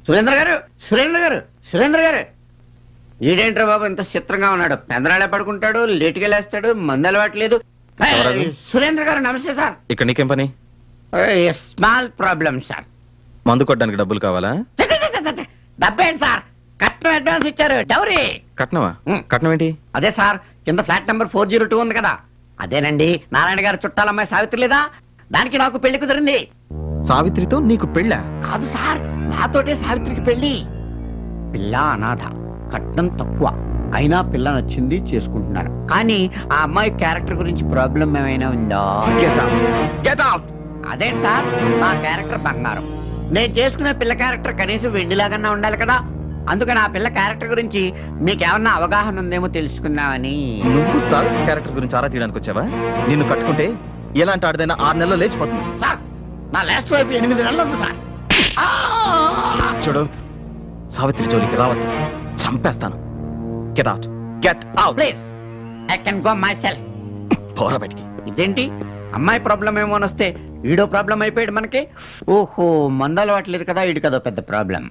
సురేంద్ర గారు సురేంద్ర గారు సురేంద్ర గారు ఈడేంట్రా బాబు ఇంత చిత్రంగా ఉన్నాడు. పెందరాళ్ళే పడుకుంటాడు, లేటుగా లేస్తాడు, మందు అలవాట్లేదు. సురేంద్ర గారు నమస్తే సార్. ఇక్కడ నీకేం పని? Small problem sir. మందు కొట్టడానికి డబ్బులు కావాలా? డబ్బేంటి సార్, కట్నం అడ్వాన్స్ ఇచ్చారు, డౌరీ. కట్నమా? కట్నం ఏంటి? అదే సార్, కింద ఫ్లాట్ నెంబర్ 402 ఉంది కదా, అదేనండి. నారాయణ గారు చుట్టాలమ్మాయి సావిత్రి లేదా, దానికి నాకు పెళ్లి కుదిరింది. సావిత్రితో నీకు పెళ్ళా? కాదు సార్, నాతోటే సావిత్రికి పెళ్లి. పిల్ల అనాథ, కట్నం తక్కువ, అయినా పిల్ల నచ్చింది, చేసుకుంటున్నారు. కానీ ఆ అమ్మాయి క్యారెక్టర్ గురించి ప్రాబ్లం ఏమైనా ఉందా? Get out. అదేంటి సార్, నా క్యారెక్టర్ బంగారం, నేను చేసుకునే పిల్ల క్యారెక్టర్ కనీసం వెండిలాగన్నా ఉండాలి కదా. అందుకని ఆ పిల్ల క్యారెక్టర్ గురించి మీకేమన్నా అవగాహన ఉందేమో తెలుసుకుందామని. నువ్వు సావిత్రి క్యారెక్టర్ గురించి ఆరా తీయడానికి వచ్చావా? నిన్ను కట్టుకుంటే ఎలాంటి ఆడదైనా 6 నెలల్లో లేచిపోతుంది. సార్, నా లాస్ట్ వైపు 8 నెలలు ఉంది సార్. చూడు, సావిత్రి జోలికి రావద్దు, చంపేస్తాను. Get out, get out please. I can go my self. పోరా బయటికి. ఇదేంటి, అమ్మాయి ప్రాబ్లం ఏమో వస్తే ఈడో ప్రాబ్లం అయిపోయాడు మనకి. ఓహో, మందు అలవాట్లేదు కదా, ఈడు కదా పెద్ద ప్రాబ్లం.